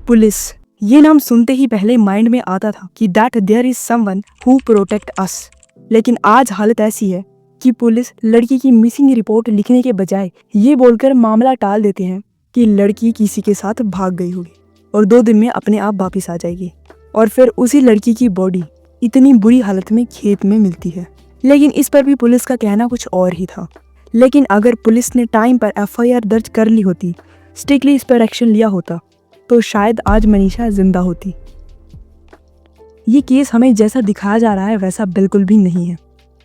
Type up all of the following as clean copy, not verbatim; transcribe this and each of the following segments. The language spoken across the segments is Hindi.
पुलिस, ये नाम सुनते ही पहले माइंड में आता था कि that there is someone who protect us. लेकिन आज हालत ऐसी है कि पुलिस लड़की की मिसिंग रिपोर्ट लिखने के बजाय ये बोलकर मामला टाल देते हैं कि लड़की किसी के साथ भाग गई होगी और 2 दिन में अपने आप वापिस आ जाएगी। और फिर उसी लड़की की बॉडी इतनी बुरी हालत में खेत में मिलती है। लेकिन इस पर भी पुलिस का कहना कुछ और ही था। लेकिन अगर पुलिस ने टाइम पर FIR दर्ज कर ली होती, स्ट्रिक्टली इस पर एक्शन लिया होता, तो शायद आज मनीषा जिंदा होती। ये केस हमें जैसा दिखाया जा रहा है वैसा बिल्कुल भी नहीं है।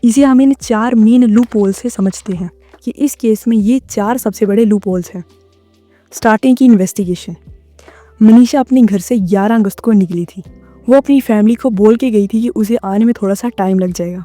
इसे हम इन 4 मेन लूप होल से समझते हैं कि इस केस में ये 4 सबसे बड़े लूप होल्स हैं। स्टार्टिंग की इन्वेस्टिगेशन। मनीषा अपने घर से 11 अगस्त को निकली थी। वो अपनी फैमिली को बोल के गई थी कि उसे आने में थोड़ा सा टाइम लग जाएगा।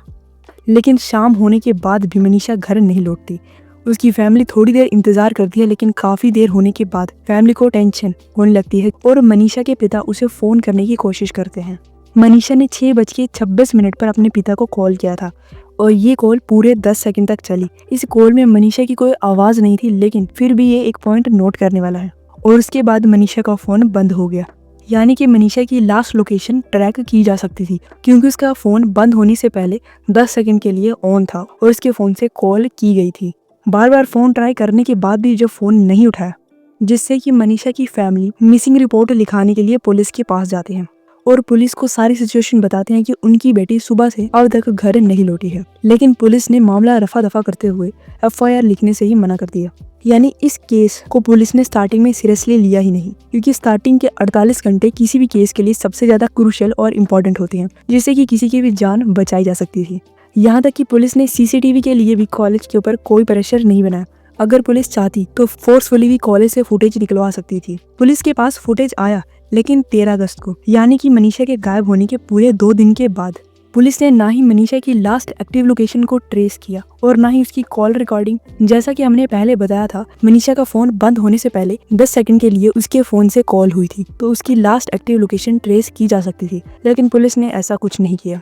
लेकिन शाम होने के बाद भी मनीषा घर नहीं लौटती। उसकी फैमिली थोड़ी देर इंतजार करती है, लेकिन काफ़ी देर होने के बाद फैमिली को टेंशन होने लगती है और मनीषा के पिता उसे फ़ोन करने की कोशिश करते हैं। मनीषा ने 6:26 पर अपने पिता को कॉल किया था और ये कॉल पूरे 10 सेकंड तक चली। इस कॉल में मनीषा की कोई आवाज़ नहीं थी, लेकिन फिर भी ये एक पॉइंट नोट करने वाला है। और उसके बाद मनीषा का फ़ोन बंद हो गया, यानी कि मनीषा की लास्ट लोकेशन ट्रैक की जा सकती थी, क्योंकि उसका फ़ोन बंद होने से पहले 10 सेकंड के लिए ऑन था और उसके फ़ोन से कॉल की गई थी। बार बार फ़ोन ट्राई करने के बाद भी जो फ़ोन नहीं उठाया, जिससे कि मनीषा की फैमिली मिसिंग रिपोर्ट लिखाने के लिए पुलिस के पास जाते हैं और पुलिस को सारी सिचुएशन बताते हैं कि उनकी बेटी सुबह से अब तक घर नहीं लौटी है। लेकिन पुलिस ने मामला रफा दफा करते हुए FIR लिखने से ही मना कर दिया। यानी इस केस को पुलिस ने स्टार्टिंग में सीरियसली लिया ही नहीं, क्योंकि स्टार्टिंग के 48 घंटे किसी भी केस के लिए सबसे ज्यादा क्रूशियल और इम्पोर्टेंट होते हैं, जिससे कि किसी की भी जान बचाई जा सकती थी। यहाँ तक कि पुलिस ने CCTV के लिए भी कॉलेज के ऊपर कोई प्रेशर नहीं बनाया। अगर पुलिस चाहती तो फोर्सफुली भी कॉलेज से फुटेज निकलवा सकती थी। पुलिस के पास फुटेज आया, लेकिन 13 अगस्त को, यानी कि मनीषा के गायब होने के पूरे 2 दिन के बाद, पुलिस ने ना ही मनीषा की लास्ट एक्टिव लोकेशन को ट्रेस किया और ना ही उसकी कॉल रिकॉर्डिंग। जैसा कि हमने पहले बताया था, मनीषा का फोन बंद होने से पहले 10 सेकंड के लिए उसके फोन से कॉल हुई थी, तो उसकी लास्ट एक्टिव लोकेशन ट्रेस की जा सकती थी। लेकिन पुलिस ने ऐसा कुछ नहीं किया।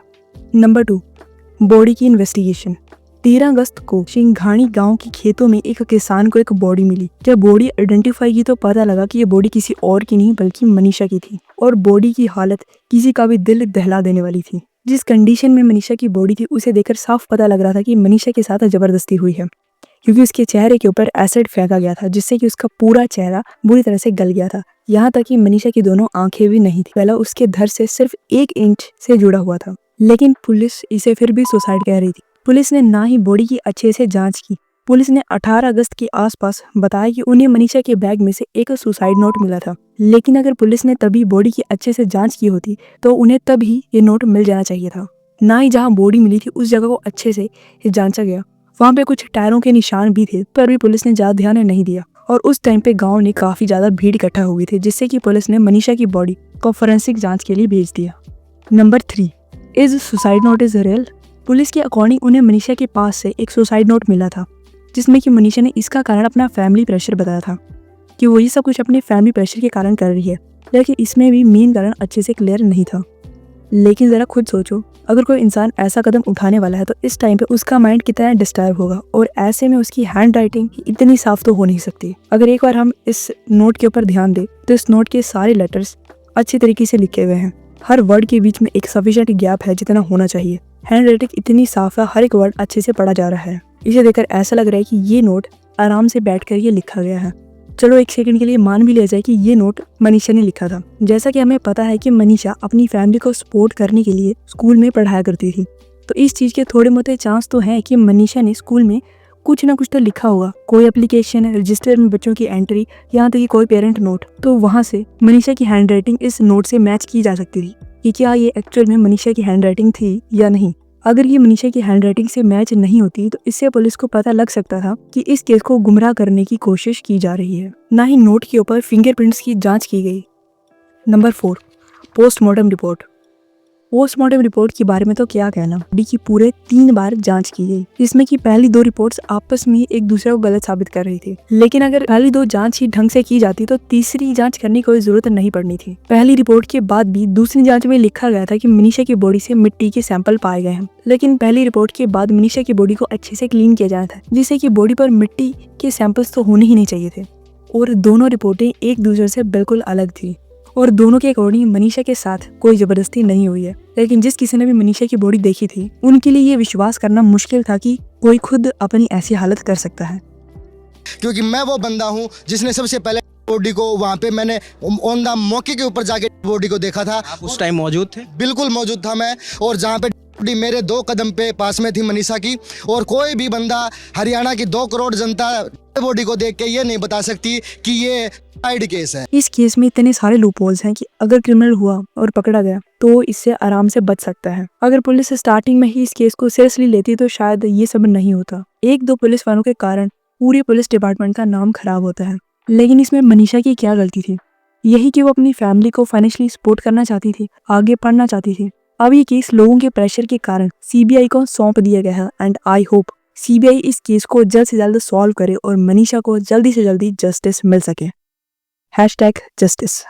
नंबर 2, बॉडी की इन्वेस्टिगेशन। 13 अगस्त को सिंघानी गांव के खेतों में एक किसान को एक बॉडी मिली। जब बॉडी आइडेंटिफाई की तो पता लगा कि ये बॉडी किसी और की नहीं बल्कि मनीषा की थी और बॉडी की हालत किसी का भी दिल दहला देने वाली थी। जिस कंडीशन में मनीषा की बॉडी थी उसे देखकर साफ पता लग रहा था कि मनीषा के साथ जबरदस्ती हुई है, क्योंकि उसके चेहरे के ऊपर एसिड फेंका गया था, जिससे कि उसका पूरा चेहरा बुरी तरह से गल गया था। यहाँ तक कि मनीषा की दोनों आंखें भी नहीं थी। पहला उसके धड़ से सिर्फ 1 इंच से जुड़ा हुआ था, लेकिन पुलिस इसे फिर भी सुसाइड कह रही थी। पुलिस ने ना ही बॉडी की अच्छे से जांच की। पुलिस ने 18 अगस्त के आसपास बताया कि उन्हें मनीषा के बैग में से एक सुसाइड नोट मिला था। लेकिन अगर पुलिस ने तभी बॉडी की अच्छे से जांच की होती तो उन्हें तभी ये नोट मिल जाना चाहिए था। ना ही जहां बॉडी मिली थी उस जगह को अच्छे से जांचा गया। वहां पे कुछ टायरों के निशान भी थे, पर भी पुलिस ने ज्यादा ध्यान नहीं दिया और उस टाइम पे गाँव ने काफी ज्यादा भीड़ इकट्ठा हुई थी, जिससे कि पुलिस ने मनीषा की बॉडी को फोरेंसिक जाँच के लिए भेज दिया। Number 3, is suicide note is real. Police के अकॉर्डिंग उन्हें मनीषा के पास से एक सुसाइड नोट मिला था, जिसमें कि मनीषा ने इसका कारण अपना फैमिली प्रेशर बताया था कि वो ये सब कुछ अपने फैमिली प्रेशर के कारण कर रही है। लेकिन इसमें भी मेन कारण अच्छे से क्लियर नहीं था। लेकिन ज़रा खुद सोचो, अगर कोई इंसान ऐसा कदम उठाने वाला है तो इस टाइम पे उसका माइंड कितना डिस्टर्ब होगा, और ऐसे में उसकी हैंड राइटिंग इतनी साफ तो हो नहीं सकती। अगर एक बार हम इस नोट के ऊपर ध्यान दें तो इस नोट के सारे लेटर्स अच्छी तरीके से लिखे हुए हैं। हर वर्ड के बीच में एक सफिशिएंट गैप है जितना होना चाहिए। हैंड राइटिंग इतनी साफ है, हर एक वर्ड अच्छे से पढ़ा जा रहा है। इसे देखकर ऐसा लग रहा है कि ये नोट आराम से बैठकर ये लिखा गया है। चलो एक सेकंड के लिए मान भी लिया जाए कि ये नोट मनीषा ने लिखा था। जैसा कि हमें पता है कि मनीषा अपनी फैमिली को सपोर्ट करने के लिए स्कूल में पढ़ाया करती थी, तो इस चीज़ के थोड़े मोटे चांस तो हैं कि मनीषा ने स्कूल में कुछ ना कुछ तो लिखा होगा। कोई एप्लीकेशन, रजिस्टर में बच्चों की एंट्री, यहाँ तक कि कोई पेरेंट नोट, तो वहाँ से मनीषा की हैंड राइटिंग इस नोट से मैच की जा सकती थी कि क्या ये एक्चुअल में मनीषा की हैंड राइटिंग थी या नहीं। अगर ये मनीषा की हैंडराइटिंग से मैच नहीं होती तो इससे पुलिस को पता लग सकता था कि इस केस को गुमराह करने की कोशिश की जा रही है। ना ही नोट के ऊपर फिंगरप्रिंट्स की जांच की गई। Number 4, postmortem report. Postmortem report के बारे में तो क्या कहना। बॉडी की पूरे 3 बार जांच की गई, जिसमें कि पहली 2 रिपोर्ट्स आपस में एक दूसरे को गलत साबित कर रही थी। लेकिन अगर पहली 2 जांच ही ढंग से की जाती तो तीसरी जांच करने की कोई जरूरत नहीं पड़नी थी। पहली रिपोर्ट के बाद भी दूसरी जांच में लिखा गया था कि मनीषा की बॉडी से मिट्टी के सैंपल पाए गए हैं, लेकिन पहली रिपोर्ट के बाद मनीषा की बॉडी को अच्छे से क्लीन किया जाना था, जिससे कि बॉडी पर मिट्टी के सैंपल्स तो होने ही नहीं चाहिए थे। और दोनों रिपोर्टें एक दूसरे से बिल्कुल अलग थी। और दोनों के अकॉर्डिंग मनीषा के साथ कोई जबरदस्ती नहीं हुई है। लेकिन जिस किसी ने भी मनीषा की बॉडी देखी थी उनके लिए ये विश्वास करना मुश्किल था कि कोई खुद अपनी ऐसी हालत कर सकता है, क्योंकि मैं वो बंदा हूँ जिसने सबसे पहले बॉडी को वहाँ पे मैंने ऑन द मौके के ऊपर जाके बॉडी को देखा था। आप उस टाइम मौजूद थे? बिल्कुल मौजूद था मैं, और जहाँ पे बॉडी मेरे 2 कदम पे पास में थी मनीषा की। और कोई भी बंदा हरियाणा की 2 करोड़ जनता बॉडी को देख के ये नहीं बता सकती कि ये साइड केस है। इस केस में इतने सारे लूपहोल्स हैं कि अगर क्रिमिनल हुआ और पकड़ा गया तो इससे आराम से बच सकता है। अगर पुलिस स्टार्टिंग में ही इस केस को सीरियसली लेती तो शायद ये सब नहीं होता। 1-2 पुलिस वालों के कारण पूरे पुलिस डिपार्टमेंट का नाम खराब होता है। लेकिन इसमें मनीषा की क्या गलती थी? यही कि वो अपनी फैमिली को फाइनेंशियली सपोर्ट करना चाहती थी, आगे पढ़ना चाहती थी। अब ये केस लोगों के प्रेशर के कारण सीबीआई को सौंप दिया गया है एंड आई होप सीबीआई इस केस को जल्द से जल्द सॉल्व करे और मनीषा को जल्दी से जल्दी जस्टिस मिल सके। #जस्टिस।